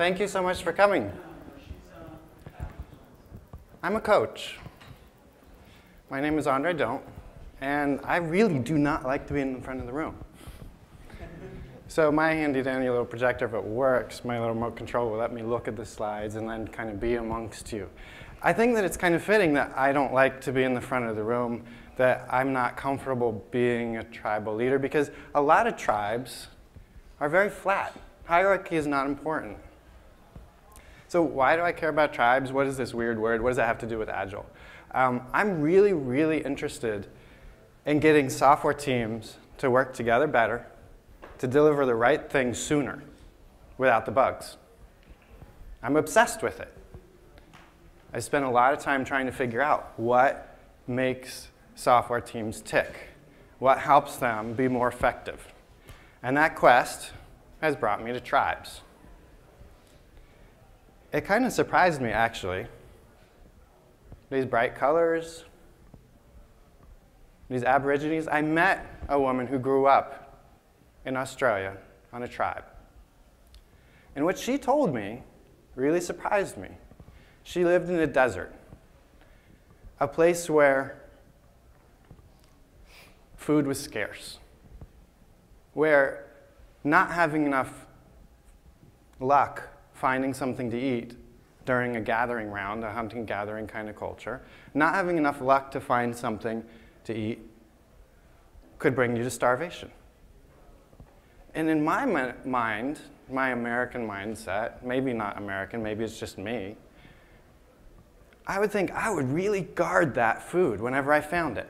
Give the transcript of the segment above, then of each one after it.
Thank you so much for coming. I'm a coach. My name is Dhondt, and I really do not like to be in the front of the room. So my handy-dandy little projector, if it works, my little remote control will let me look at the slides and then kind of be amongst you. I think that it's kind of fitting that I don't like to be in the front of the room, that I'm not comfortable being a tribal leader, because a lot of tribes are very flat. Hierarchy is not important. So why do I care about tribes? What is this weird word? What does that have to do with Agile? I'm really, really interested in getting software teams to work together better, to deliver the right thing sooner without the bugs. I'm obsessed with it. I spend a lot of time trying to figure out what makes software teams tick, what helps them be more effective. And that quest has brought me to tribes. It kind of surprised me, actually. These bright colors, these Aborigines. I met a woman who grew up in Australia on a tribe. And what she told me really surprised me. She lived in the desert, a place where food was scarce, where not having enough luck finding something to eat during a gathering round, a hunting-gathering kind of culture, not having enough luck to find something to eat could bring you to starvation. And in my mind, my American mindset, maybe not American, maybe it's just me, I would think I would really guard that food whenever I found it.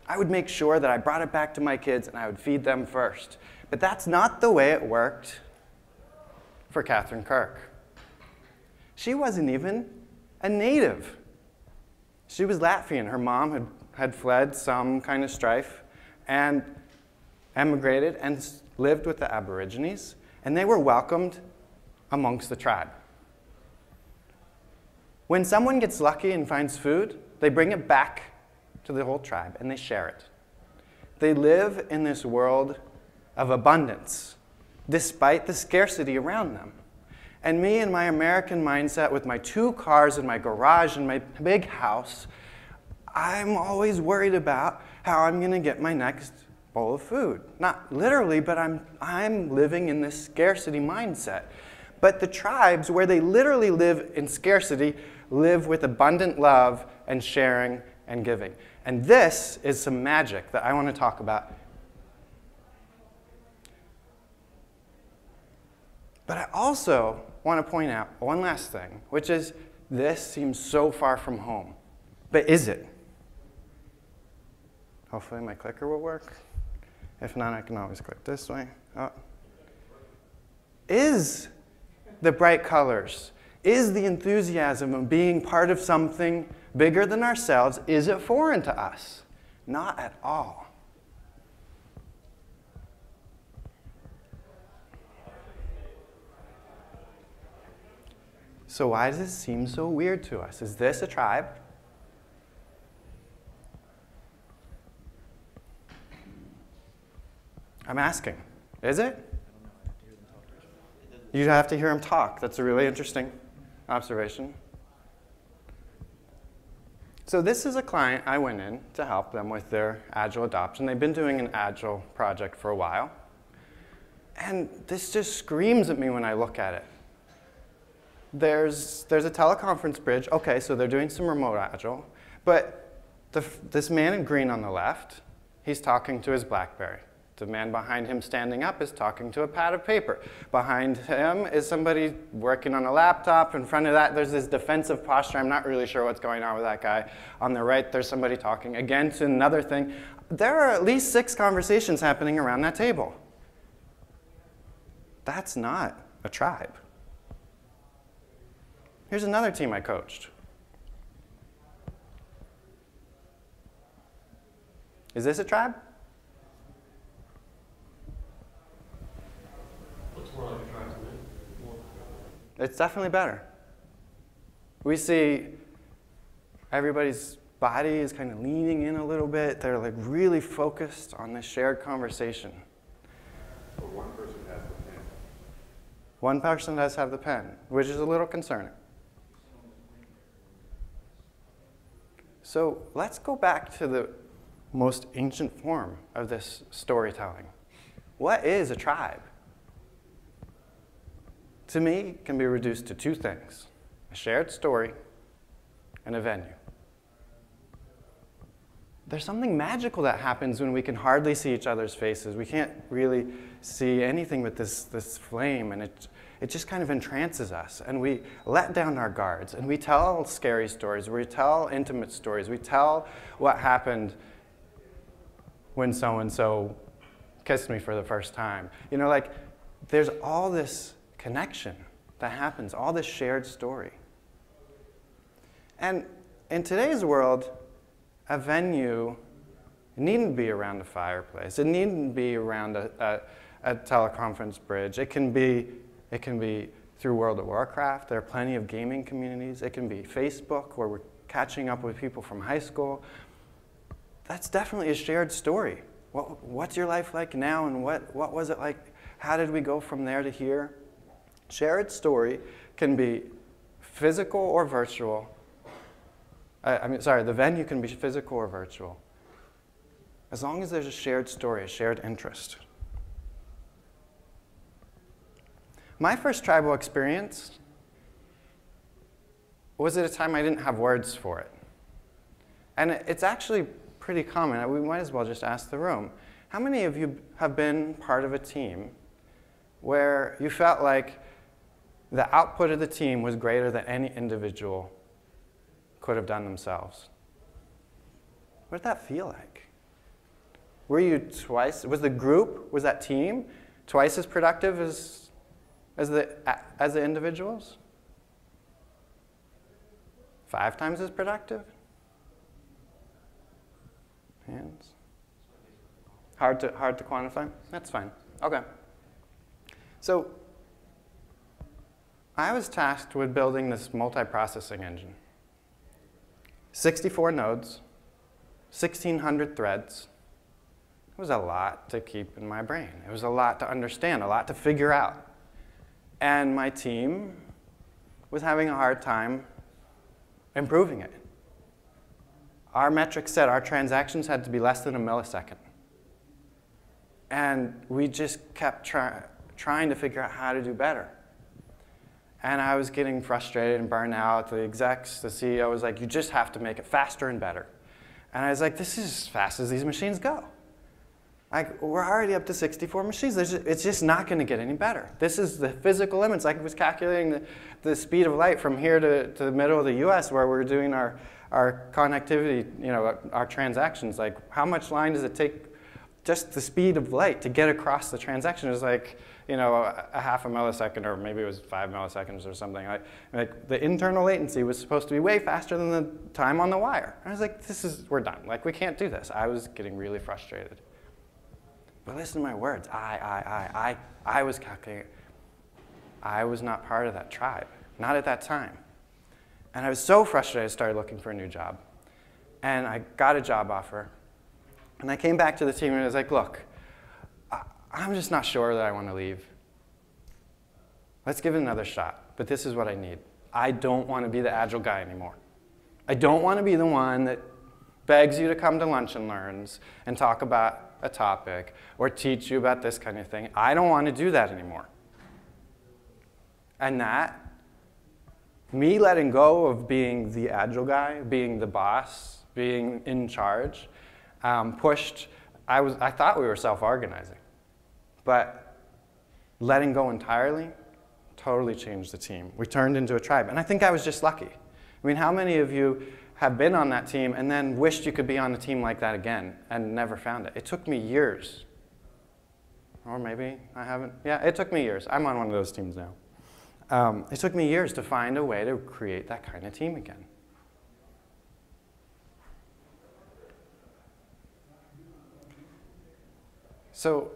I would make sure that I brought it back to my kids and I would feed them first. But that's not the way it worked for Catherine Kirk. She wasn't even a native. She was Latvian. Her mom had fled some kind of strife and emigrated and lived with the Aborigines, and they were welcomed amongst the tribe. When someone gets lucky and finds food, they bring it back to the whole tribe and they share it. They live in this world of abundance, despite the scarcity around them. And me and my American mindset with my 2 cars and my garage and my big house, I'm always worried about how I'm going to get my next bowl of food. Not literally, but I'm living in this scarcity mindset. But the tribes, where they literally live in scarcity, live with abundant love and sharing and giving. And this is some magic that I want to talk about. But I also want to point out one last thing, which is this seems so far from home. But is it? Hopefully my clicker will work. If not, I can always click this way. Oh. Is the bright colors, is the enthusiasm of being part of something bigger than ourselves, is it foreign to us? Not at all. So why does this seem so weird to us? Is this a tribe? I'm asking. Is it? You have to hear him talk. That's a really interesting observation. So this is a client I went in to help them with their Agile adoption. They've been doing an Agile project for a while. And this just screams at me when I look at it. There's a teleconference bridge. Okay, so they're doing some remote Agile. But this man in green on the left, he's talking to his BlackBerry. The man behind him standing up is talking to a pad of paper. Behind him is somebody working on a laptop. In front of that, there's this defensive posture. I'm not really sure what's going on with that guy. On the right, there's somebody talking again to another thing. There are at least 6 conversations happening around that table. That's not a tribe. Here's another team I coached. Is this a tribe? Looks more like a tribe to me. It's definitely better. We see everybody's body is kind of leaning in a little bit. They're like really focused on this shared conversation. Or one person has the pen. One person does have the pen, which is a little concerning. So let's go back to the most ancient form of this storytelling. What is a tribe? To me, it can be reduced to two things: a shared story and a venue. There's something magical that happens when we can hardly see each other's faces. We can't really see anything but this flame, and it just kind of entrances us. And we let down our guards, and we tell scary stories. We tell intimate stories. We tell what happened when so-and-so kissed me for the first time. You know, like, there's all this connection that happens, all this shared story. And in today's world, a venue needn't be around a fireplace. It needn't be around a teleconference bridge. It can be through World of Warcraft. There are plenty of gaming communities. It can be Facebook, where we're catching up with people from high school. That's definitely a shared story. What's your life like now, and what was it like? How did we go from there to here? Shared story can be physical or virtual. The venue can be physical or virtual, as long as there's a shared story, a shared interest. My first tribal experience was at a time I didn't have words for it. And it's actually pretty common. We might as well just ask the room. How many of you have been part of a team where you felt like the output of the team was greater than any individual could have done themselves? What did that feel like? Were you twice, was the group, was that team twice as productive as the individuals? 5 times as productive? Hands? Hard to quantify? That's fine. Okay. So I was tasked with building this multi-processing engine. 64 nodes, 1,600 threads. It was a lot to keep in my brain. It was a lot to understand, a lot to figure out. And my team was having a hard time improving it. Our metrics said our transactions had to be less than a millisecond. And we just kept trying to figure out how to do better. And I was getting frustrated and burned out. The execs, the CEO was like, you just have to make it faster and better. And I was like, this is as fast as these machines go. Like, we're already up to 64 machines. It's just not going to get any better. This is the physical limits. Like, I was calculating the speed of light from here to the middle of the US, where we're doing our connectivity, our transactions. Like, how much line does it take, just the speed of light, to get across the transaction? It was like, a half a millisecond, or maybe it was 5 milliseconds or something. Like the internal latency was supposed to be way faster than the time on the wire. I was like, we're done. Like, we can't do this. I was getting really frustrated. But listen to my words. I was calculating. I was not part of that tribe, not at that time. And I was so frustrated, I started looking for a new job. And I got a job offer. And I came back to the team and I was like, look, I'm just not sure that I want to leave. Let's give it another shot, but this is what I need. I don't want to be the agile guy anymore. I don't want to be the one that begs you to come to lunch and learns and talk about a topic or teach you about this kind of thing. I don't want to do that anymore. And that, me letting go of being the agile guy, being the boss, being in charge, pushed. I thought we were self-organizing. But letting go entirely totally changed the team. We turned into a tribe. And I think I was just lucky. I mean, how many of you have been on that team and then wished you could be on a team like that again and never found it? It took me years. Or maybe I haven't. Yeah, it took me years. I'm on one of those teams now. It took me years to find a way to create that kind of team again. So,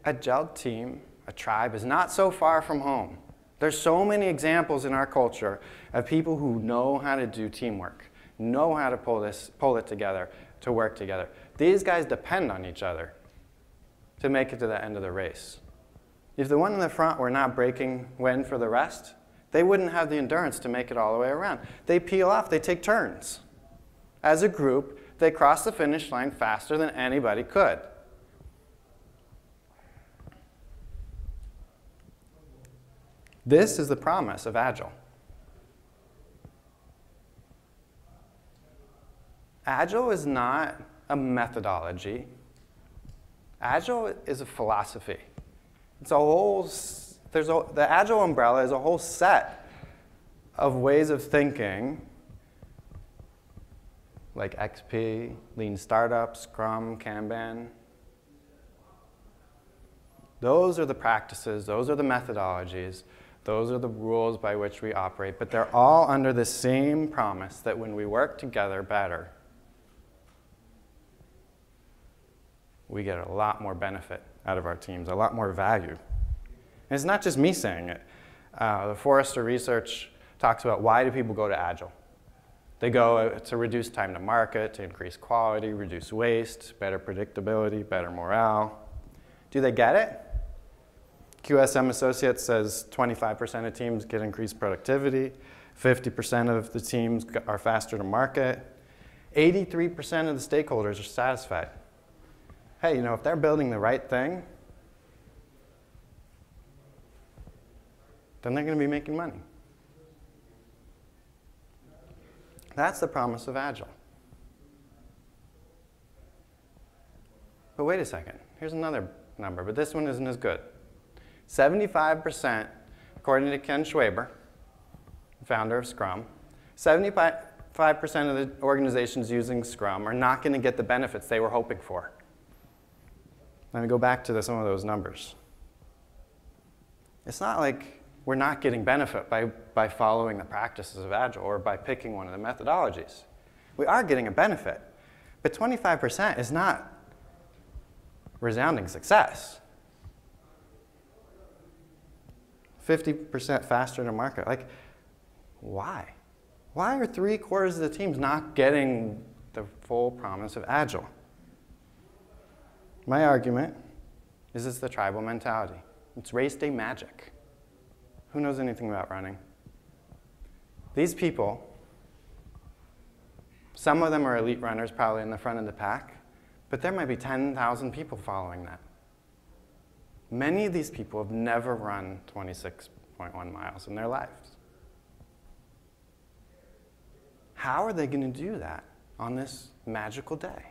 a gelled team, a tribe, is not so far from home. There's so many examples in our culture of people who know how to do teamwork, know how to pull it together, to work together. These guys depend on each other. to make it to the end of the race. If the one in the front were not breaking wind for the rest, they wouldn't have the endurance to make it all the way around. They peel off, they take turns. As a group, they cross the finish line faster than anybody could. This is the promise of Agile. Agile is not a methodology. Agile is a philosophy. It's a whole, the Agile umbrella is a whole set of ways of thinking, like XP, Lean Startup, Scrum, Kanban. Those are the practices, those are the methodologies, those are the rules by which we operate, but they're all under the same promise that when we work together better, we get a lot more benefit out of our teams, a lot more value. And it's not just me saying it. The Forrester research talks about why do people go to Agile. They go to reduce time to market, to increase quality, reduce waste, better predictability, better morale. Do they get it? QSM Associates says 25% of teams get increased productivity, 50% of the teams are faster to market, 83% of the stakeholders are satisfied. Hey, you know, if they're building the right thing, then they're going to be making money. That's the promise of Agile. But wait a second. Here's another number, but this one isn't as good. 75%, according to Ken Schwaber, founder of Scrum, 75% of the organizations using Scrum are not going to get the benefits they were hoping for. Let me go back to some of those numbers. It's not like we're not getting benefit by following the practices of Agile or by picking one of the methodologies. We are getting a benefit, but 25% is not resounding success. 50% faster to market. Like, why? Why are 3/4 of the teams not getting the full promise of Agile? My argument is it's the tribal mentality. It's race day magic. Who knows anything about running? These people, some of them are elite runners, probably in the front of the pack, but there might be 10,000 people following that. Many of these people have never run 26.1 miles in their lives. How are they going to do that on this magical day?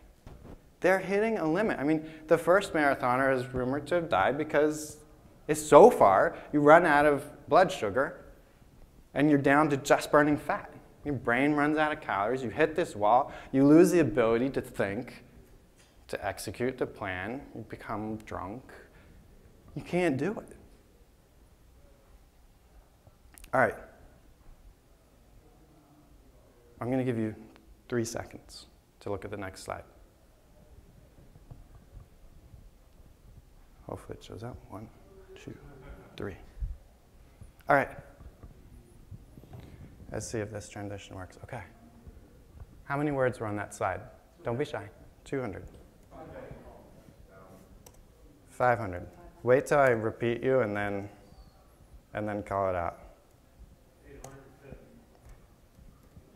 They're hitting a limit. I mean, the first marathoner is rumored to have died because it's so far, you run out of blood sugar, and you're down to just burning fat. Your brain runs out of calories. You hit this wall. You lose the ability to think, to execute, to plan. You become drunk. You can't do it. All right. I'm going to give you 3 seconds to look at the next slide. Hopefully it shows up. 1, 2, 3. All right. Let's see if this transition works. OK. How many words were on that slide? Don't be shy. 200. 500. Wait till I repeat you and then call it out.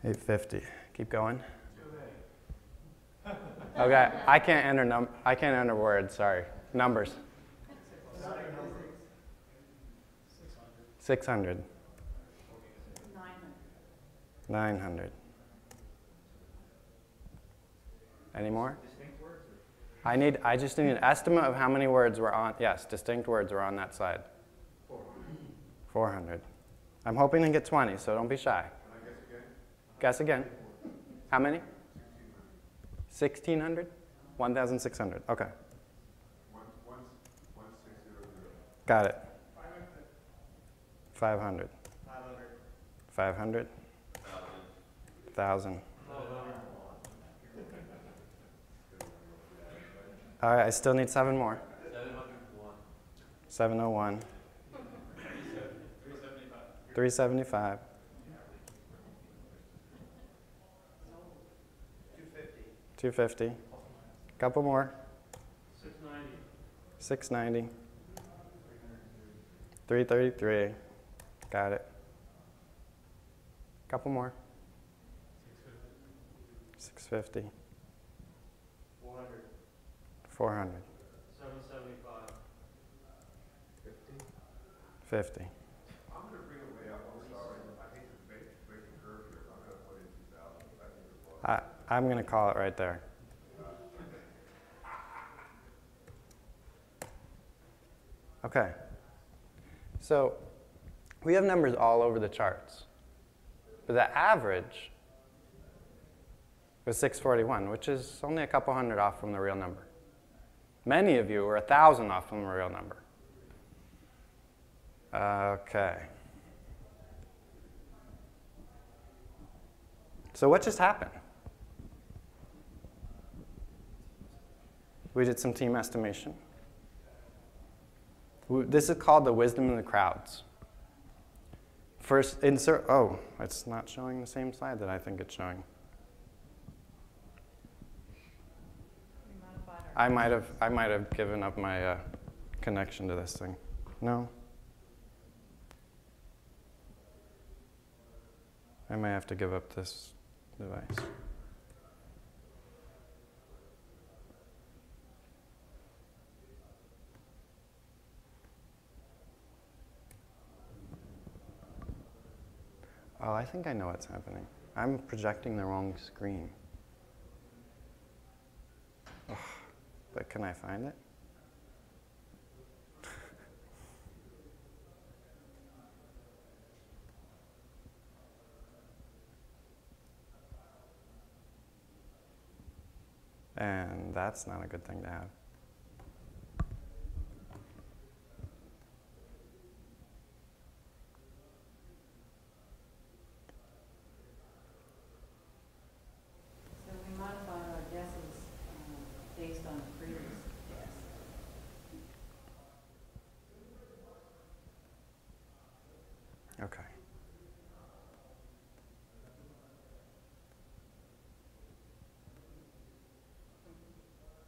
850. Keep going. Okay. I can't enter words. Sorry. Numbers. 600. 900. Any more? I just need an estimate of how many words were on, yes, distinct words were on that slide. 400. I'm hoping to get 20, so don't be shy. Guess again. How many? 1,600? 1,600. Okay. Got it. 500. 500. 1,000. All right, I still need 7 more. 701. 375. 250. Couple more. 690. 333. Got it. Couple more. 650. 400. 400. 775. 50. I'm going to bring it way up. I'm sorry. I hate to break the curve here. I'm going to put in 2,000. I think it's well. I'm going to call it right there. Okay. So we have numbers all over the charts. But the average was 641, which is only a couple hundred off from the real number. Many of you were 1,000 off from the real number. Okay. So what just happened? We did some team estimation. This is called the wisdom of the crowds. First, insert, oh, it's not showing the same slide that I think it's showing. I might have given up my connection to this thing. No? I may have to give up this device. Oh, I think I know what's happening. I'm projecting the wrong screen. Ugh, but can I find it? And that's not a good thing to have. So we modify our guesses based on the previous guess. Okay.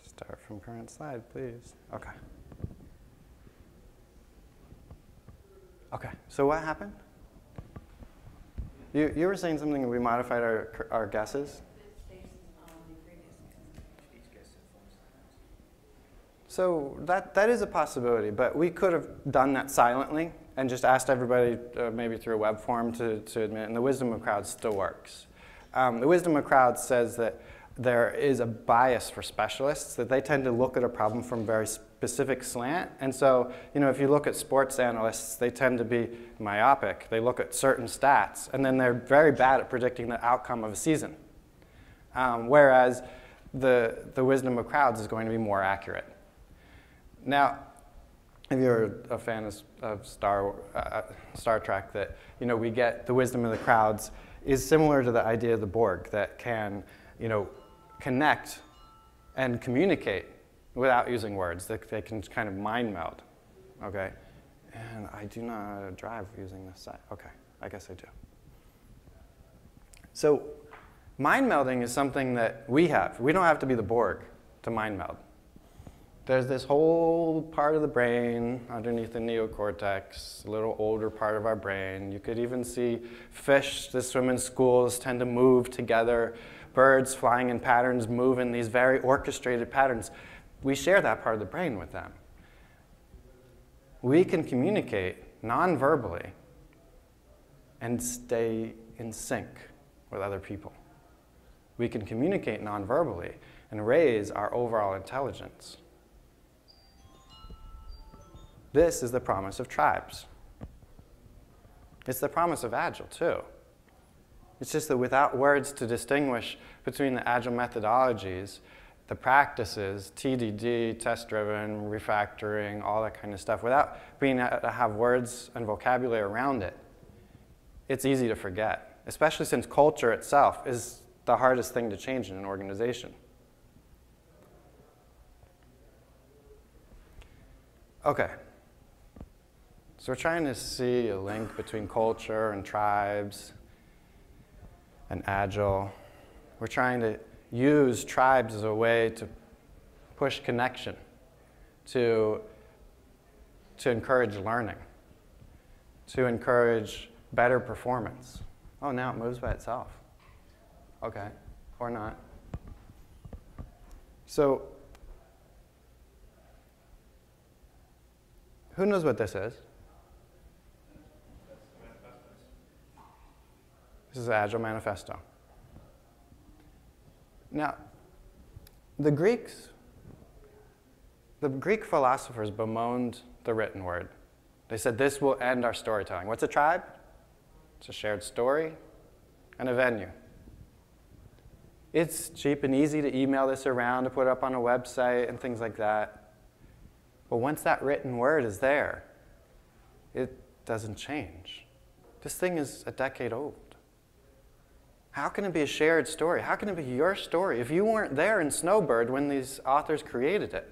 Start from current slide, please. Okay. Okay, so what happened? You were saying something, we modified our guesses? It's based on the previous guess. So that is a possibility, but we could have done that silently and just asked everybody, maybe through a web form, to admit, and the wisdom of crowds still works. The wisdom of crowds says that there is a bias for specialists, that they tend to look at a problem from a very specific slant. And so, if you look at sports analysts, they tend to be myopic. They look at certain stats, and then they're very bad at predicting the outcome of a season. Whereas the wisdom of crowds is going to be more accurate. Now, if you're a fan of Star Trek, that we get the wisdom of the crowds is similar to the idea of the Borg that can connect and communicate without using words. They can kind of mind meld, okay? And I do not drive using this side. Okay, I guess I do. So mind melding is something that we have. We don't have to be the Borg to mind meld. There's this whole part of the brain underneath the neocortex, a little older part of our brain. You could even see fish that swim in schools tend to move together. Birds flying in patterns move in these very orchestrated patterns. We share that part of the brain with them. We can communicate non-verbally and stay in sync with other people. We can communicate non-verbally and raise our overall intelligence. This is the promise of tribes. It's the promise of Agile, too. It's just that without words to distinguish between the Agile methodologies, the practices, TDD, test-driven, refactoring, all that kind of stuff, without being able to have words and vocabulary around it, it's easy to forget, especially since culture itself is the hardest thing to change in an organization. Okay. So we're trying to see a link between culture and tribes and Agile. We're trying to use tribes as a way to push connection, to to encourage learning, to encourage better performance. Oh, now it moves by itself. Okay, or not. So, who knows what this is? This is the Agile Manifesto. Now, the Greek philosophers bemoaned the written word. They said this will end our storytelling. What's a tribe? It's a shared story and a venue. It's cheap and easy to email this around, to put up on a website and things like that. But once that written word is there, it doesn't change. This thing is a decade old. How can it be a shared story? How can it be your story if you weren't there in Snowbird when these authors created it?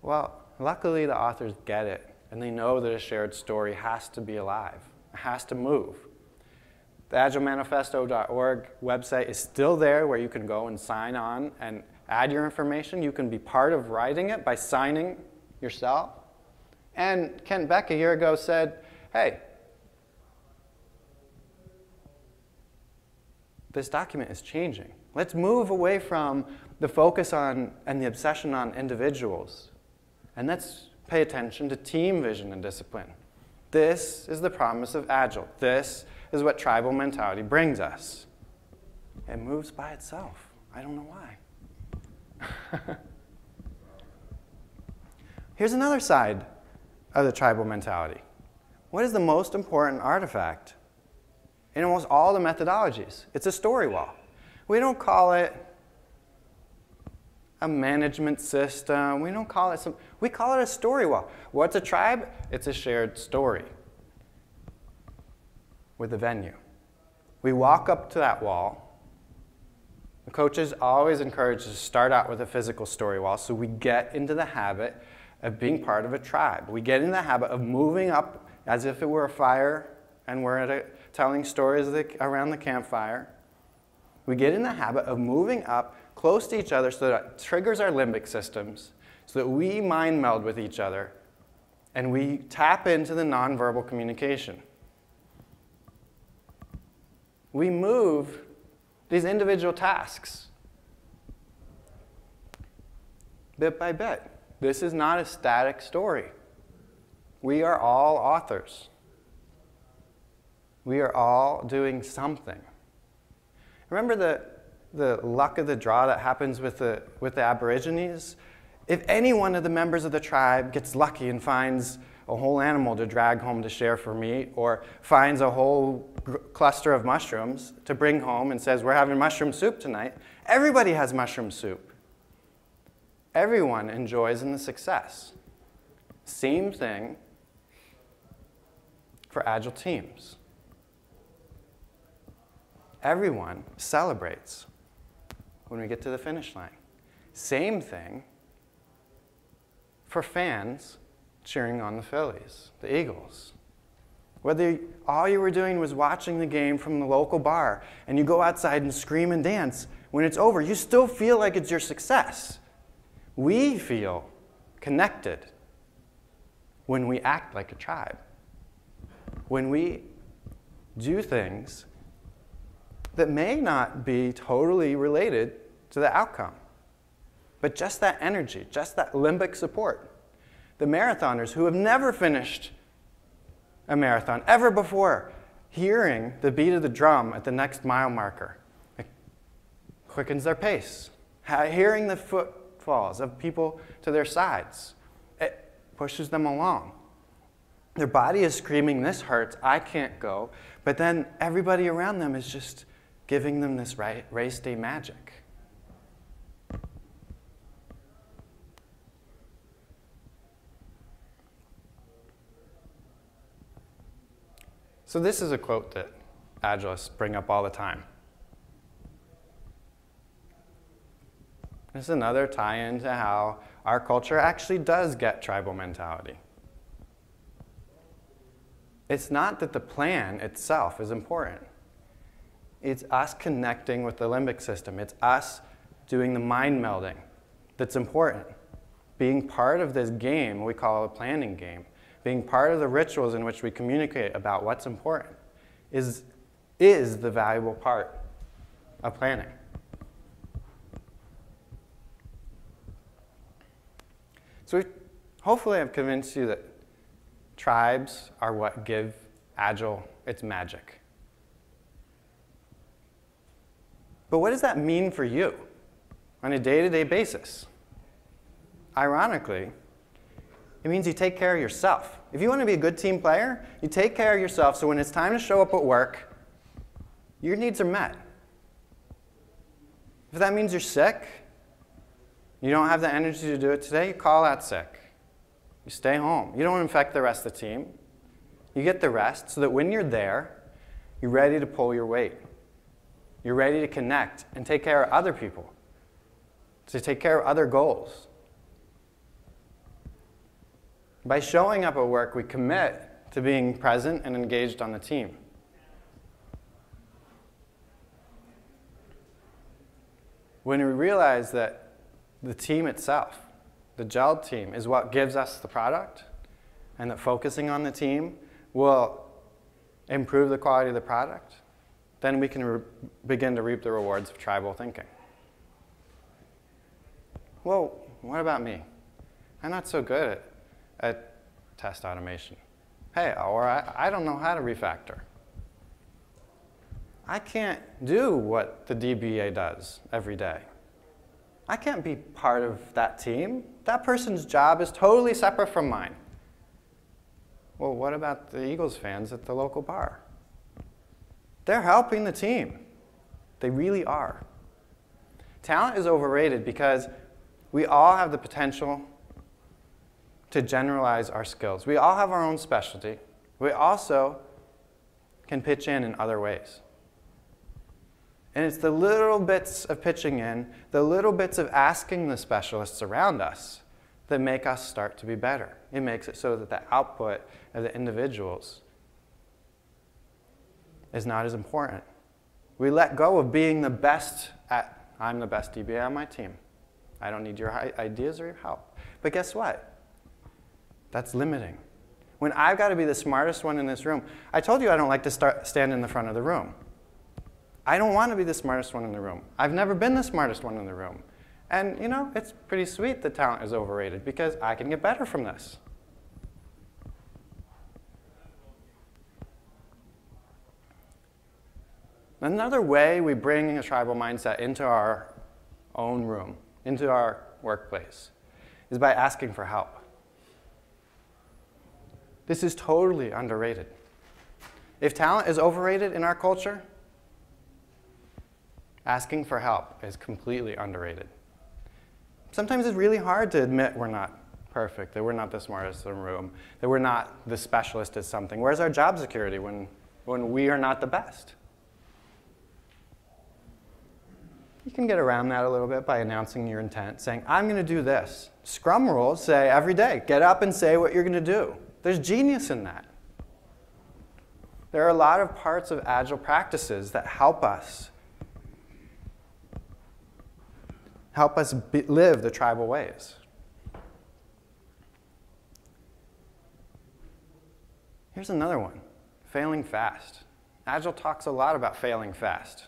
Well, luckily the authors get it, and they know that a shared story has to be alive. It has to move. The agilemanifesto.org website is still there where you can go and sign on and add your information. You can be part of writing it by signing yourself. And Kent Beck a year ago said, hey, this document is changing. Let's move away from the focus on and the obsession on individuals. And let's pay attention to team vision and discipline. This is the promise of Agile. This is what tribal mentality brings us. It moves by itself. I don't know why. Here's another side of the tribal mentality. What is the most important artifact in almost all the methodologies? It's a story wall. We don't call it a management system. We don't call it we call it a story wall. What's a tribe? It's a shared story with a venue. We walk up to that wall. The coaches always encourage us to start out with a physical story wall so we get into the habit of being part of a tribe. We get in the habit of moving up as if it were a fire and we're telling stories around the campfire. We get in the habit of moving up close to each other so that it triggers our limbic systems, so that we mind meld with each other, and we tap into the nonverbal communication. We move these individual tasks bit by bit. This is not a static story. We are all authors. We are all doing something. Remember the luck of the draw that happens with the Aborigines? If any one of the members of the tribe gets lucky and finds a whole animal to drag home to share for meat, or finds a whole cluster of mushrooms to bring home and says, we're having mushroom soup tonight, everybody has mushroom soup. Everyone enjoys in the success. Same thing for Agile teams. Everyone celebrates when we get to the finish line. Same thing for fans cheering on the Phillies, the Eagles. Whether all you were doing was watching the game from the local bar and you go outside and scream and dance, when it's over, you still feel like it's your success. We feel connected when we act like a tribe. When we do things that may not be totally related to the outcome, but just that energy, just that limbic support. The marathoners who have never finished a marathon ever before, hearing the beat of the drum at the next mile marker, it quickens their pace. Hearing the footfalls of people to their sides, it pushes them along. Their body is screaming, this hurts, I can't go, but then everybody around them is just giving them this race day magic. So this is a quote that Agilists bring up all the time. This is another tie-in to how our culture actually does get tribal mentality. It's not that the plan itself is important. It's us connecting with the limbic system. It's us doing the mind melding that's important. being part of this game we call a planning game, being part of the rituals in which we communicate about what's important, is the valuable part of planning. So hopefully I've convinced you that tribes are what give Agile its magic. But what does that mean for you on a day-to-day basis? Ironically, it means you take care of yourself. If you want to be a good team player, you take care of yourself so when it's time to show up at work, your needs are met. If that means you're sick, you don't have the energy to do it today, you call out sick. You stay home. You don't infect the rest of the team. You get the rest so that when you're there, you're ready to pull your weight. You're ready to connect and take care of other people, to take care of other goals. By showing up at work, we commit to being present and engaged on the team. When we realize that the team itself, the gelled team, is what gives us the product, and that focusing on the team will improve the quality of the product, then we can begin to reap the rewards of tribal thinking. Well, what about me? I'm not so good at test automation. Hey, or I don't know how to refactor. I can't do what the DBA does every day. I can't be part of that team. That person's job is totally separate from mine. Well, what about the Eagles fans at the local bar? They're helping the team. They really are. Talent is overrated because we all have the potential to generalize our skills. We all have our own specialty. We also can pitch in other ways. And it's the little bits of pitching in, the little bits of asking the specialists around us that make us start to be better. It makes it so that the output of the individuals is not as important. We let go of being the best at, I'm the best DBA on my team. I don't need your ideas or your help. But guess what? That's limiting. When I've got to be the smartest one in this room, I told you I don't like to stand in the front of the room. I don't want to be the smartest one in the room. I've never been the smartest one in the room. And, you know, it's pretty sweet that talent is overrated because I can get better from this. Another way we bring a tribal mindset into our own room, into our workplace, is by asking for help. This is totally underrated. If talent is overrated in our culture, asking for help is completely underrated. Sometimes it's really hard to admit we're not perfect, that we're not the smartest in the room, that we're not the specialist at something. Where's our job security when we are not the best? You can get around that a little bit by announcing your intent, saying, I'm going to do this. Scrum rules say every day, get up and say what you're going to do. There's genius in that. There are a lot of parts of Agile practices that help us live the tribal ways. Here's another one, failing fast. Agile talks a lot about failing fast.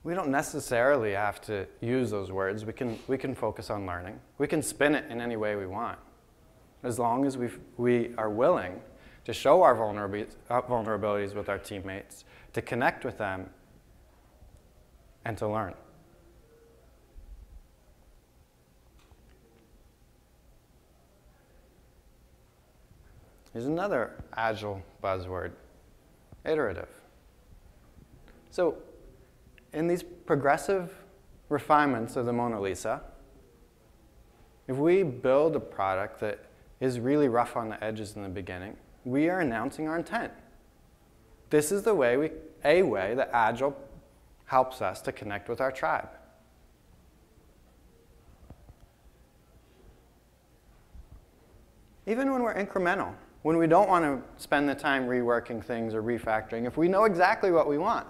We don't necessarily have to use those words. We can focus on learning. We can spin it in any way we want, as long as we are willing to show our vulnerabilities with our teammates, to connect with them, and to learn. Here's another Agile buzzword, iterative. So in these progressive refinements of the Mona Lisa, if we build a product that is really rough on the edges in the beginning, we are announcing our intent. This is the way that Agile helps us to connect with our tribe. Even when we're incremental, when we don't want to spend the time reworking things or refactoring, if we know exactly what we want,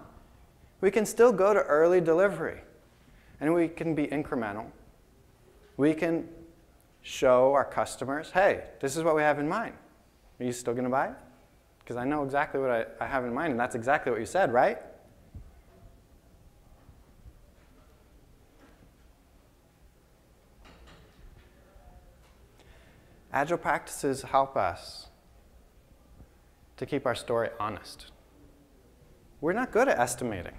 we can still go to early delivery And we can be incremental. We can show our customers, hey, this is what we have in mind. Are you still going to buy it? Because I know exactly what I have in mind, and that's exactly what you said, right? Agile practices help us to keep our story honest. We're not good at estimating.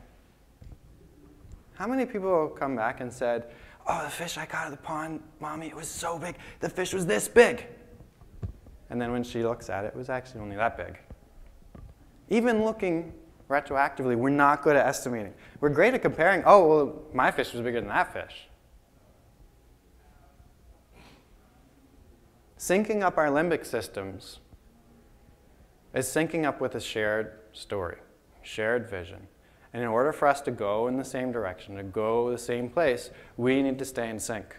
How many people have come back and said, oh, the fish I got out of the pond, Mommy, it was so big. The fish was this big. And then when she looks at it, it was actually only that big. Even looking retroactively, we're not good at estimating. We're great at comparing, oh, well, my fish was bigger than that fish. Syncing up our limbic systems is syncing up with a shared story, shared vision. And in order for us to go in the same direction, to go the same place, we need to stay in sync.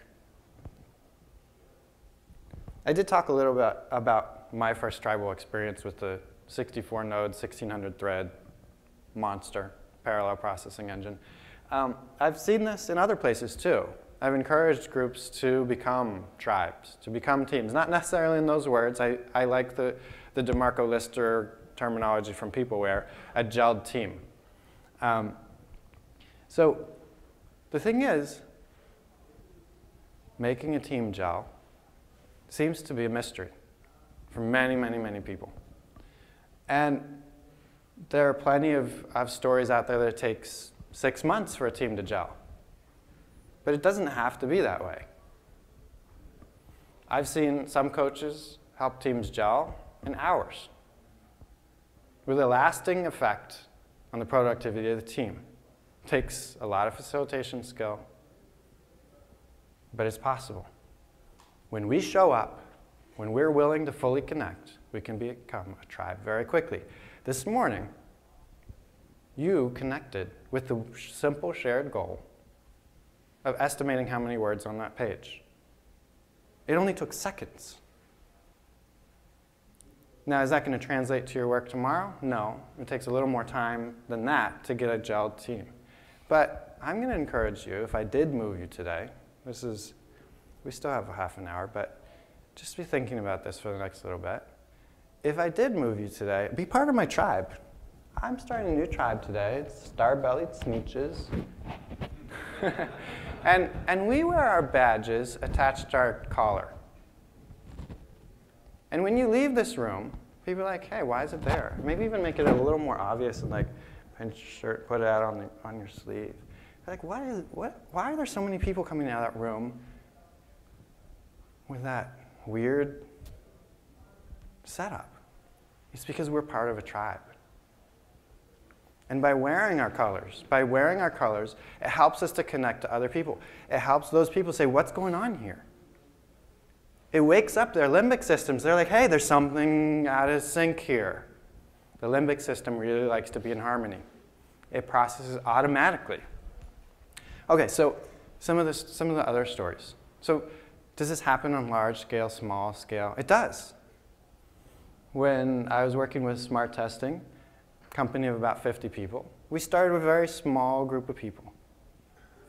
I did talk a little bit about my first tribal experience with the 64-node, 1,600-thread monster parallel processing engine. I've seen this in other places too. I've encouraged groups to become tribes, to become teams. Not necessarily in those words. I like the DeMarco Lister terminology from Peopleware, a gelled team. So the thing is, making a team gel seems to be a mystery for many, many, many people. And there are plenty of stories out there that it takes 6 months for a team to gel. But it doesn't have to be that way. I've seen some coaches help teams gel in hours with a lasting effect on the productivity of the team. It takes a lot of facilitation skill, but it's possible. When we show up, when we're willing to fully connect, we can become a tribe very quickly. This morning, you connected with the simple shared goal of estimating how many words on that page. It only took seconds. Now, is that going to translate to your work tomorrow? No. It takes a little more time than that to get a gelled team. But I'm going to encourage you, if I did move you today, we still have a half an hour, but just be thinking about this for the next little bit. If I did move you today, be part of my tribe. I'm starting a new tribe today. It's Star-Bellied Sneetches. And we wear our badges attached to our collar. And when you leave this room, people are like, hey, why is it there? Maybe even make it a little more obvious and like pinch your shirt, put it out on your sleeve. They're like, why are there so many people coming out of that room with that weird setup? It's because we're part of a tribe. And by wearing our colors, it helps us to connect to other people. It helps those people say, what's going on here? It wakes up their limbic systems. They're like, hey, there's something out of sync here. The limbic system really likes to be in harmony. It processes automatically. Okay, so some of the other stories. So does this happen on large scale, small scale? It does. When I was working with Smart Testing, company of about 50 people. We started with a very small group of people,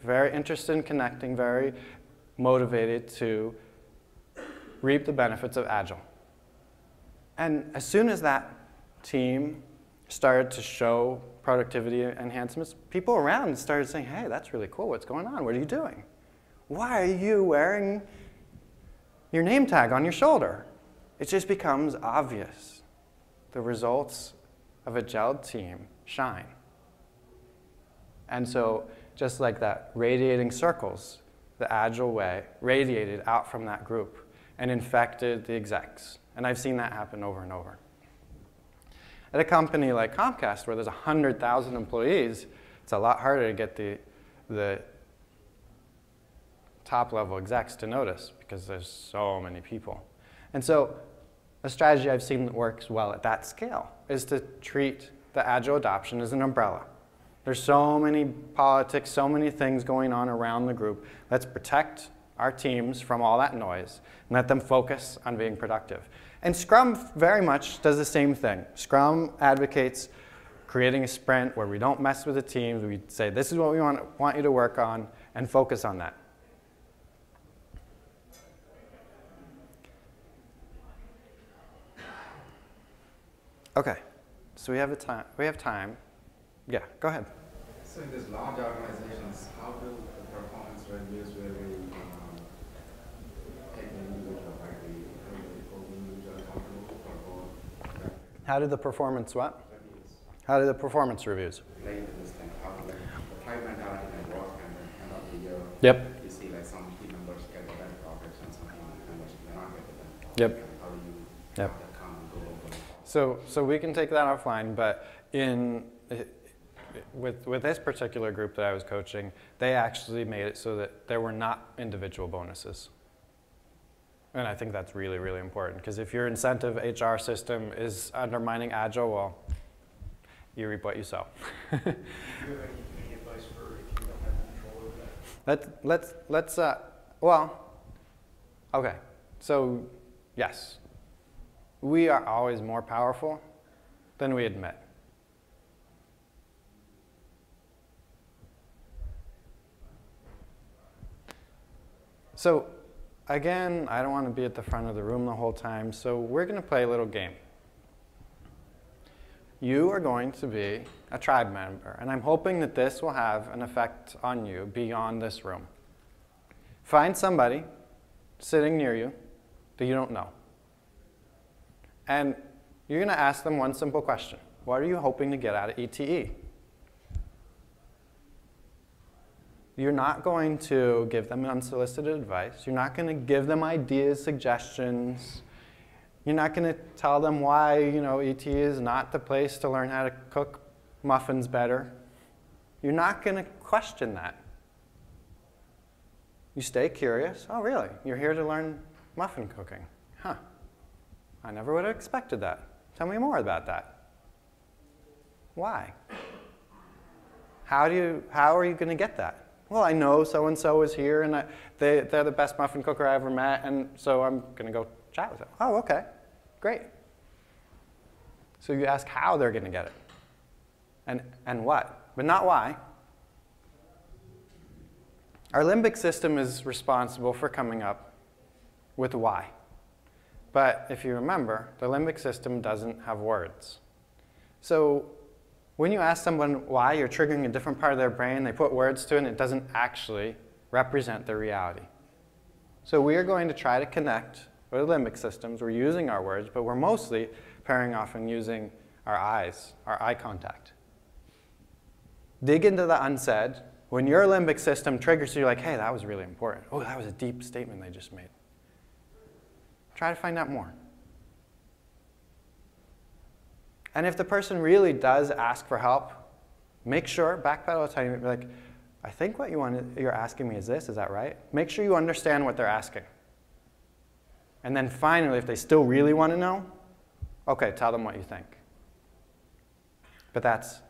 very interested in connecting, very motivated to reap the benefits of Agile. And as soon as that team started to show productivity enhancements, people around started saying, hey, that's really cool. What's going on? What are you doing? Why are you wearing your name tag on your shoulder? It just becomes obvious. The results of a gelled team shine. And so just like that, radiating circles, the Agile way, radiated out from that group and infected the execs. And I've seen that happen over and over. At a company like Comcast, where there's 100,000 employees, it's a lot harder to get the top-level execs to notice because there's so many people. And so a strategy I've seen that works well at that scale is to treat the Agile adoption as an umbrella. There's so many politics, so many things going on around the group. Let's protect our teams from all that noise and let them focus on being productive. And Scrum very much does the same thing. Scrum advocates creating a sprint where we don't mess with the teams. We say, this is what we want you to work on, and focus on that. Okay, so we have time. Yeah, go ahead. So in these large organizations, how do the performance reviews where we take the individual, right? We hold the individual accountable for both How did the performance what? reviews. How did the performance reviews? Like this thing, how like the tribe mentality can work, and at the end of the year, Yep. you see like some team members get the better profits and some team members may not get the better profits. Yep. And how do you Yep. have that common goal over the So we can take that offline, but with this particular group that I was coaching, they actually made it so that there were not individual bonuses. And I think that's really, really important, because if your incentive HR system is undermining Agile, well, you reap what you sow. Do you have any advice for if you don't have control over that? Let's well, okay, so yes, we are always more powerful than we admit. So again, I don't want to be at the front of the room the whole time, so we're going to play a little game. You are going to be a tribe member, and I'm hoping that this will have an effect on you beyond this room. Find somebody sitting near you that you don't know. And you're going to ask them one simple question. What are you hoping to get out of ETE? You're not going to give them unsolicited advice. You're not going to give them ideas, suggestions. You're not going to tell them why, ETE is not the place to learn how to cook muffins better. You're not going to question that. You stay curious. Oh, really? You're here to learn muffin cooking? Huh. I never would have expected that. Tell me more about that. Why? How are you going to get that? Well, I know so-and-so is here, and they're the best muffin cooker I ever met, and so I'm going to go chat with them. Oh, okay. Great. So you ask how they're going to get it, and what, but not why. Our limbic system is responsible for coming up with why. But if you remember, the limbic system doesn't have words. So when you ask someone why, you're triggering a different part of their brain, they put words to it, and it doesn't actually represent the reality. So we are going to try to connect with limbic systems. We're using our words, but we're mostly pairing off and using our eyes, our eye contact. Dig into the unsaid. When your limbic system triggers you, you're like, hey, that was really important. Oh, that was a deep statement they just made. Try to find out more. And if the person really does ask for help, make sure, backpedal a tiny bit, be like, I think what you're asking me is this, is that right? Make sure you understand what they're asking. And then finally, if they still really want to know, okay, tell them what you think. But that's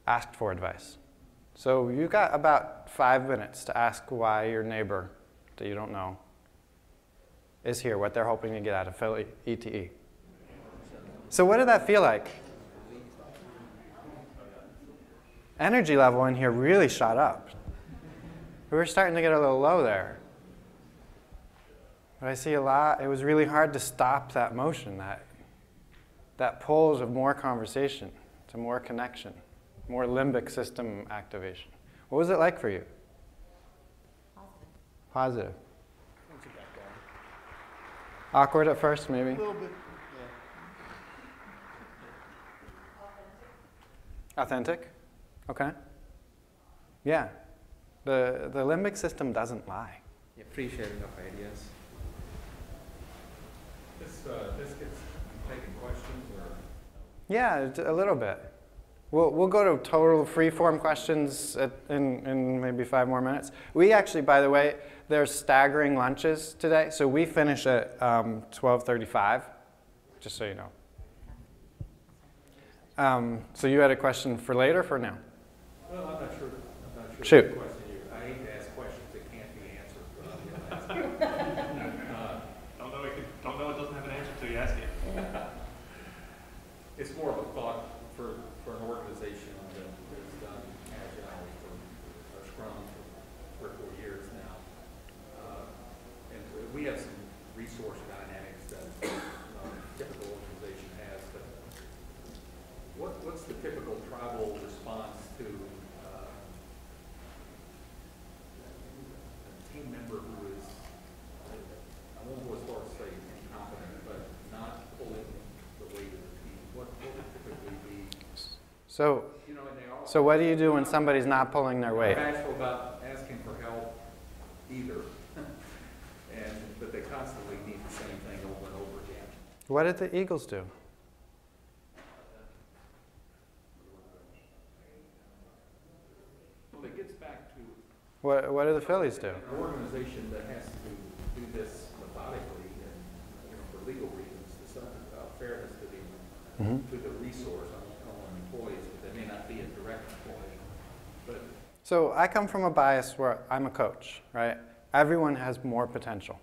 ask for advice. So you've got about 5 minutes to ask why your neighbor that you don't know is here, what they're hoping to get out of Philly ETE. So what did that feel like? Energy level in here really shot up. We were starting to get a little low there. But I see a lot, it was really hard to stop that motion, that pulls of more conversation, to more connection, more limbic system activation. What was it like for you? Positive. Awkward at first, maybe? A little bit, yeah. Authentic? Okay. Yeah. The limbic system doesn't lie. Yeah, free sharing of ideas. This gets taking questions or? Yeah, a little bit. We'll go to total free-form questions in maybe 5 more minutes. We actually, by the way, there's staggering lunches today, so we finish at 12:35, just so you know. So you had a question for later or for now? Well, I'm not sure. Shoot. The question I hate to ask questions that can't be answered. Don't know it doesn't have an answer until you ask it. It's more of a thought for an organization that has done Agile or Scrum for So, You know, and they all. so what do you do when somebody's not pulling their weight? They're bashful about asking for help either. But they constantly need the same thing over and over again. What did the Eagles do? Well, it gets back to What do the Phillies do? an organization that has to do this methodically and, you know, for legal reasons, there's something about fairness to the resource on employees, that may not be a direct employee. But So I come from a bias where I'm a coach, right? Everyone has more potential.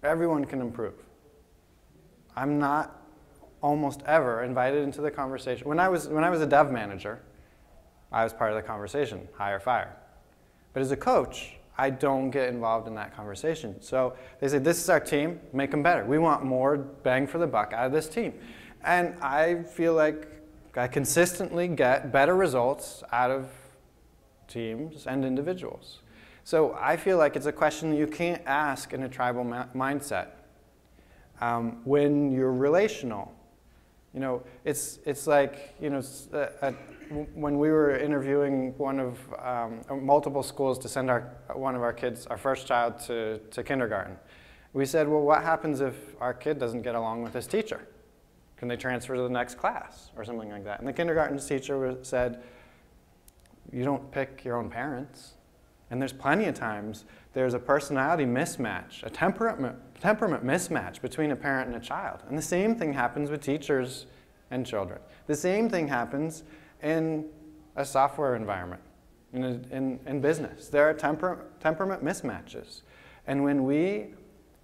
Everyone can improve. I'm not almost ever invited into the conversation. When I was a dev manager, I was part of the conversation, hire, fire. But as a coach, I don't get involved in that conversation. So they say, this is our team, make them better. We want more bang for the buck out of this team. And I feel like I consistently get better results out of teams and individuals. So I feel like it's a question that you can't ask in a tribal mindset. When you're relational, you know, it's like, you know, when we were interviewing one of multiple schools to send one of our kids, our first child, to kindergarten, we said, well, what happens if our kid doesn't get along with his teacher? Can they transfer to the next class or something like that? And the kindergarten teacher said, you don't pick your own parents. And there's plenty of times there's a personality mismatch, a temperament mismatch between a parent and a child. And the same thing happens with teachers and children. The same thing happens in a software environment, in business. There are temperament mismatches. And when we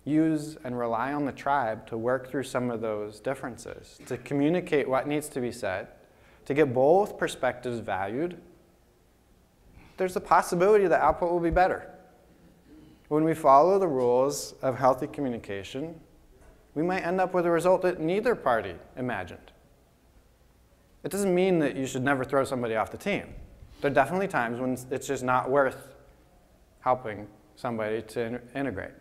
use and rely on the tribe to work through some of those differences, to communicate what needs to be said, to get both perspectives valued, there's a possibility that output will be better. When we follow the rules of healthy communication, we might end up with a result that neither party imagined. It doesn't mean that you should never throw somebody off the team. There are definitely times when it's just not worth helping somebody to integrate.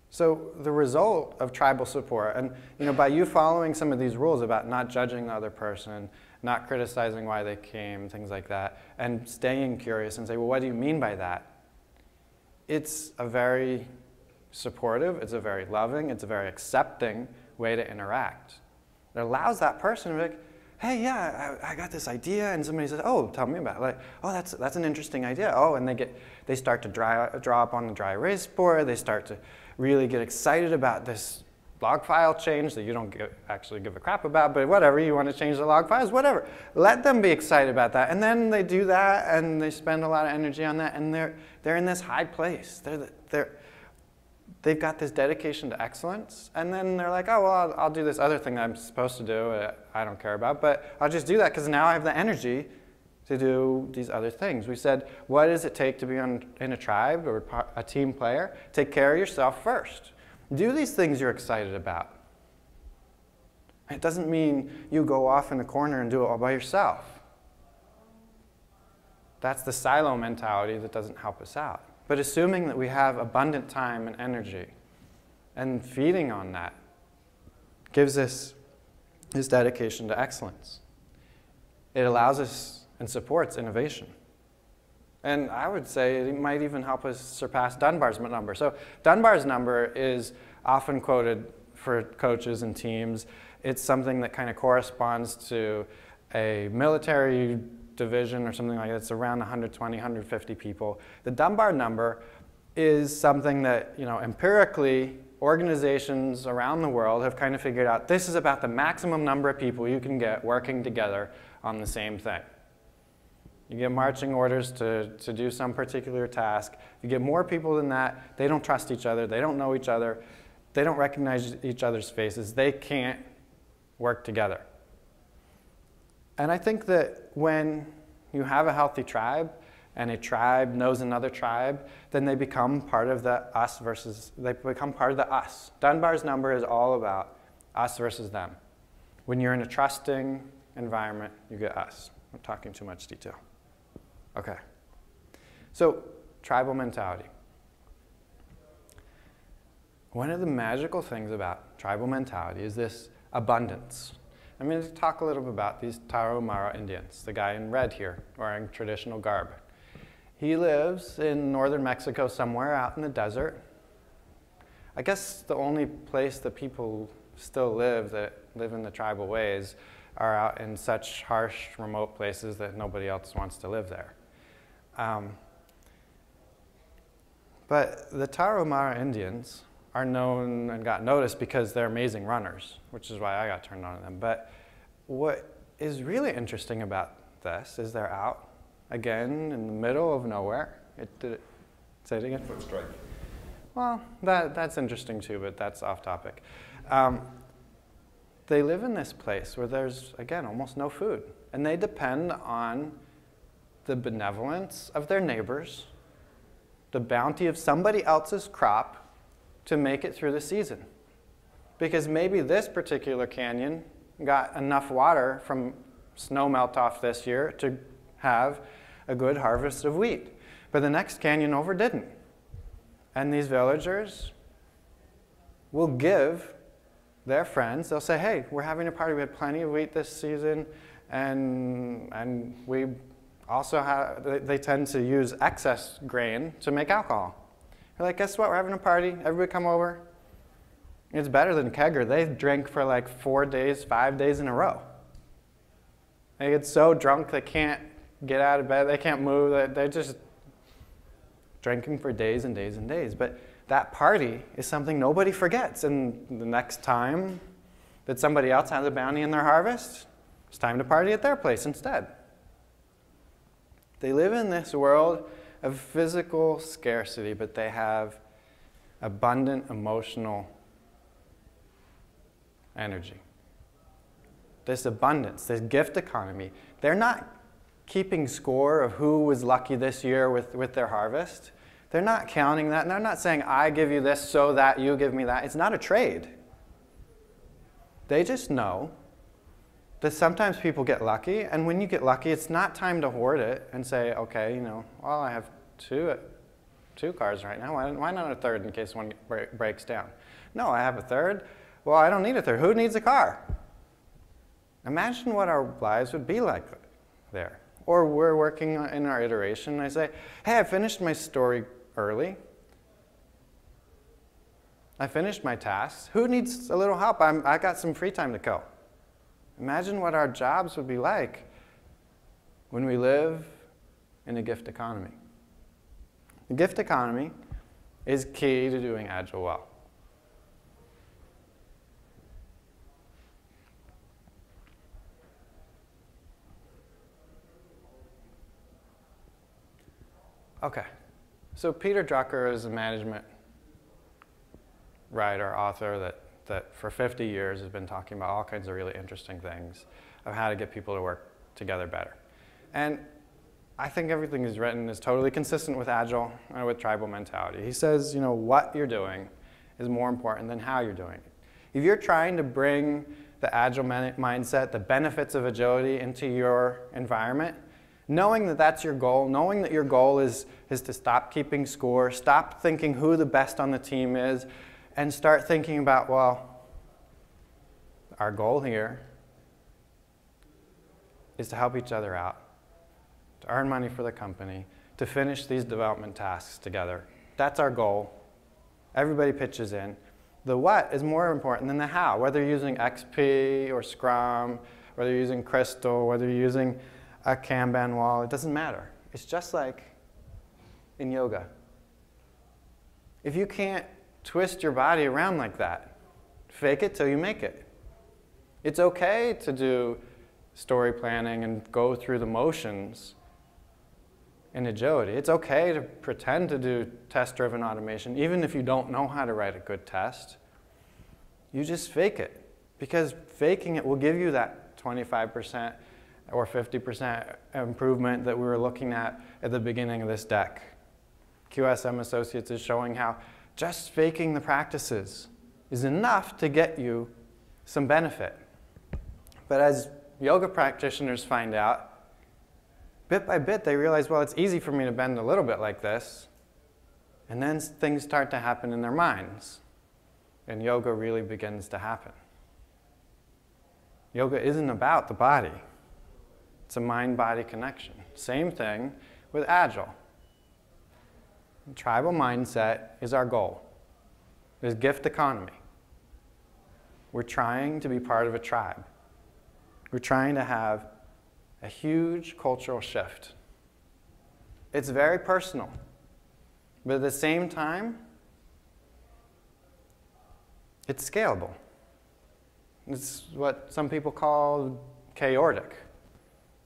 So the result of tribal support, and you know, by you following some of these rules about not judging the other person, not criticizing why they came, things like that, and staying curious and say, well, what do you mean by that? It's a very supportive, it's a very loving, it's a very accepting way to interact. It allows that person to be like, hey, yeah, I got this idea, and somebody says, oh, tell me about it. Like, oh, that's an interesting idea. Oh, and they start to draw up on the dry erase board. They start to really get excited about this log file change that you don't actually give a crap about, but whatever, you want to change the log files, whatever. Let them be excited about that. And then they do that, and they spend a lot of energy on that, and they're in this high place. They've got this dedication to excellence, and then they're like, oh, well, I'll do this other thing that I'm supposed to do I don't care about, but I'll just do that because now I have the energy to do these other things. We said, what does it take to be in a tribe or a team player? Take care of yourself first. Do these things you're excited about. It doesn't mean you go off in a corner and do it all by yourself. That's the silo mentality that doesn't help us out. But assuming that we have abundant time and energy and feeding on that gives us this dedication to excellence. It allows us and supports innovation. And I would say it might even help us surpass Dunbar's number. So Dunbar's number is often quoted for coaches and teams. It's something that kind of corresponds to a military division or something like that. It's around 120, 150 people. The Dunbar number is something that, you know, empirically organizations around the world have kind of figured out this is about the maximum number of people you can get working together on the same thing. You get marching orders to do some particular task. If you get more people than that, they don't trust each other, they don't know each other, they don't recognize each other's faces, they can't work together. And I think that when you have a healthy tribe, and a tribe knows another tribe, then they become part of the us versus, they become part of the us. Dunbar's number is all about us versus them. When you're in a trusting environment, you get us. I'm talking too much detail. Okay. So, tribal mentality. one of the magical things about tribal mentality is this abundance. I'm going to talk a little bit about these Tarahumara Indians, the guy in red here, wearing traditional garb. He lives in northern Mexico somewhere out in the desert. I guess the only place that people still live that live in the tribal ways are out in such harsh, remote places that nobody else wants to live there. But the Tarahumara Indians are known and got noticed because they're amazing runners, which is why I got turned on to them. But what is really interesting about this is they're out, again, in the middle of nowhere. Say it again? Foot strike. Well, that's interesting too, but that's off topic. They live in this place where there's, again, almost no food. And they depend on the benevolence of their neighbors, the bounty of somebody else's crop, to make it through the season. Because maybe this particular canyon got enough water from snow melt off this year to have a good harvest of wheat. But the next canyon over didn't. And these villagers will give their friends, they'll say, hey, we're having a party, we had plenty of wheat this season, and we also have, they tend to use excess grain to make alcohol. They're like, guess what, we're having a party, everybody come over. It's better than kegger. They drink for like 4 days, 5 days in a row. They get so drunk they can't get out of bed, they can't move, they're just drinking for days and days and days. But that party is something nobody forgets. And the next time that somebody else has a bounty in their harvest, it's time to party at their place instead. They live in this world of physical scarcity, but they have abundant emotional energy. This abundance, this gift economy, they're not keeping score of who was lucky this year with their harvest. They're not counting that, and they're not saying, I give you this so that you give me that. It's not a trade. They just know that sometimes people get lucky, and when you get lucky, it's not time to hoard it and say, okay, well, I have two cars right now. Why not a third in case one breaks down? No, I have a third. Well, I don't need a third. Who needs a car? Imagine what our lives would be like there. Or we're working in our iteration, and I say, hey, I finished my story early. I finished my tasks. Who needs a little help? I got some free time to kill. Imagine what our jobs would be like when we live in a gift economy. The gift economy is key to doing Agile well. Okay, so Peter Drucker is a management writer, author that for 50 years has been talking about all kinds of really interesting things of how to get people to work together better. And I think everything he's written is totally consistent with Agile and with tribal mentality. He says, what you're doing is more important than how you're doing it. If you're trying to bring the Agile mindset, the benefits of agility into your environment, knowing that that's your goal, knowing that your goal is to stop keeping score, stop thinking who the best on the team is, and start thinking about, well, our goal here is to help each other out, to earn money for the company, to finish these development tasks together. That's our goal. Everybody pitches in. The what is more important than the how, whether you're using XP or Scrum, whether you're using Crystal, whether you're using a Kanban wall, it doesn't matter. It's just like in yoga. If you can't twist your body around like that, fake it till you make it. It's okay to do story planning and go through the motions in agility. It's okay to pretend to do test-driven automation, even if you don't know how to write a good test. You just fake it, because faking it will give you that 25% or 50% improvement that we were looking at the beginning of this deck. QSM Associates is showing how just faking the practices is enough to get you some benefit. But as yoga practitioners find out, bit by bit they realize, well, it's easy for me to bend a little bit like this, and then things start to happen in their minds. and yoga really begins to happen. Yoga isn't about the body. It's a mind-body connection. Same thing with Agile. Tribal mindset is our goal. There's gift economy. We're trying to be part of a tribe. We're trying to have a huge cultural shift. It's very personal, but at the same time, it's scalable. It's what some people call chaotic.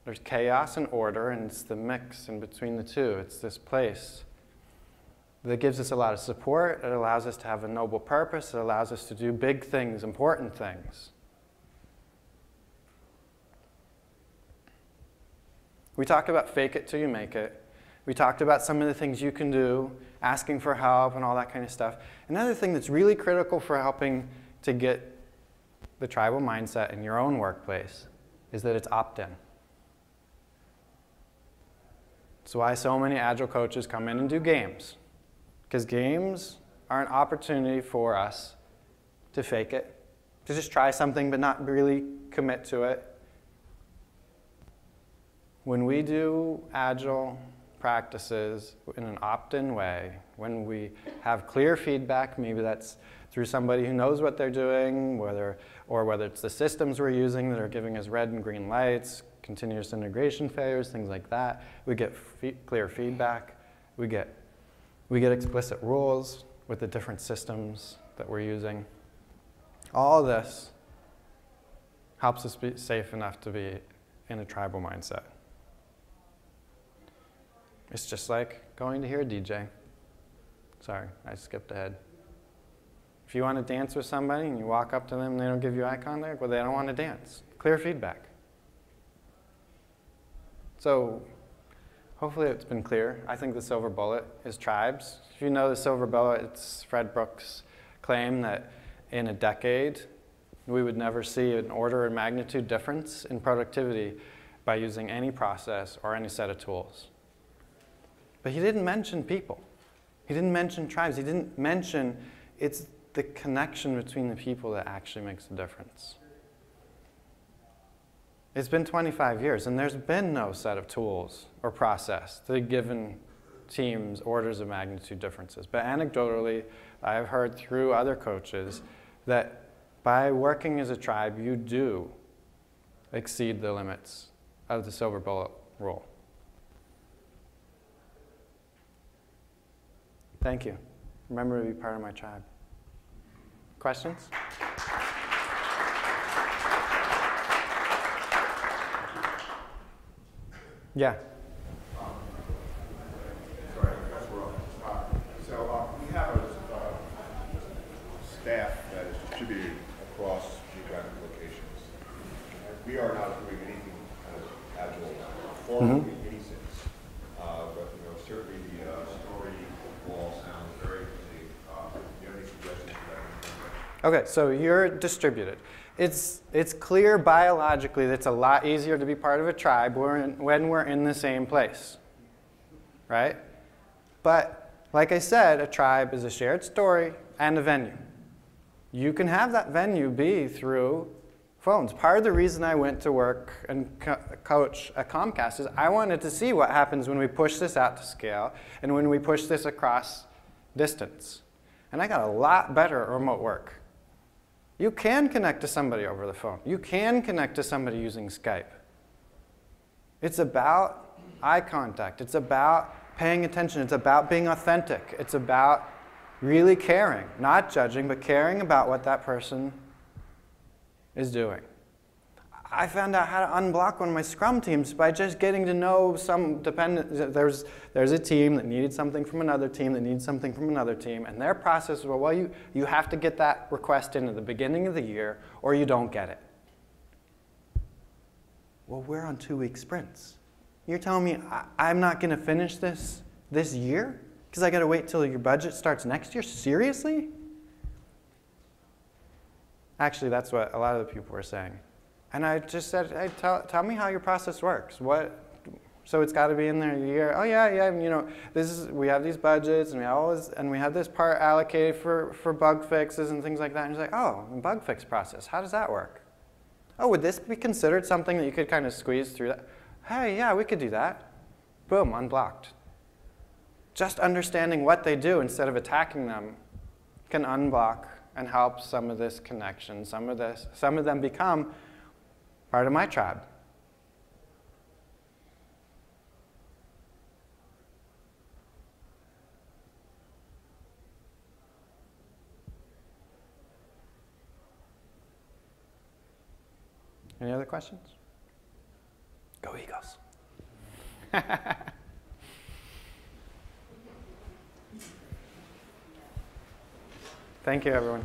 There's chaos and order, and it's the mix in between the two. It's this place that gives us a lot of support. It allows us to have a noble purpose. It allows us to do big things, important things. We talked about fake it till you make it. We talked about some of the things you can do, asking for help and all that kind of stuff. Another thing that's really critical for helping to get the tribal mindset in your own workplace is that it's opt-in. That's why so many Agile coaches come in and do games. Because games are an opportunity for us to fake it, to just try something but not really commit to it. When we do Agile practices in an opt-in way, when we have clear feedback, maybe that's through somebody who knows what they're doing, whether it's the systems we're using that are giving us red and green lights, continuous integration failures, things like that. We get clear feedback. We get explicit rules with the different systems that we're using. All this helps us be safe enough to be in a tribal mindset. It's just like going to hear a DJ. Sorry, I skipped ahead. If you want to dance with somebody and you walk up to them and they don't give you eye contact, well, they don't want to dance. Clear feedback. So hopefully it's been clear. I think the silver bullet is tribes. If you know the silver bullet, it's Fred Brooks' claim that in a decade, we would never see an order of magnitude difference in productivity by using any process or any set of tools. But he didn't mention people. He didn't mention tribes. He didn't mention it's the connection between the people that actually makes the difference. It's been 25 years, and there's been no set of tools or process that have given teams orders of magnitude differences. But anecdotally, I've heard through other coaches that by working as a tribe, you do exceed the limits of the silver bullet rule. Thank you. Remember to be part of my tribe. Questions? Yeah. Sorry, that's wrong. So we have a staff that is distributed across geographic locations. We are not doing anything kind of Agile formally in any sense, but certainly the story all sounds very interesting. Do you have any suggestions for that? Okay, so you're distributed. It's clear biologically that it's a lot easier to be part of a tribe when we're in the same place, right? But like I said, a tribe is a shared story and a venue. You can have that venue be through phones. Part of the reason I went to work and coach at Comcast is I wanted to see what happens when we push this out to scale and when we push this across distance. And I got a lot better at remote work. You can connect to somebody over the phone. You can connect to somebody using Skype. It's about eye contact. It's about paying attention. It's about being authentic. It's about really caring, not judging, but caring about what that person is doing. I found out how to unblock one of my Scrum teams by just getting to know some dependent. There's a team that needed something from another team that needs something from another team, and their process was, well, you have to get that request in at the beginning of the year, or you don't get it. Well, we're on 2-week sprints. You're telling me I'm not going to finish this year because I got to wait till your budget starts next year? Seriously? Actually, that's what a lot of the people were saying. And I just said, hey, tell me how your process works. So it's got to be in there a year. Oh yeah, yeah. You know, we have these budgets, and we have this part allocated for bug fixes and things like that. And it's like, oh, bug fix process. How does that work? Oh, would this be considered something that you could kind of squeeze through that? Hey, yeah, we could do that. Boom, unblocked. Just understanding what they do instead of attacking them can unblock and help some of this connection. Some of them become part of my tribe. Any other questions? Go Eagles. Thank you, everyone.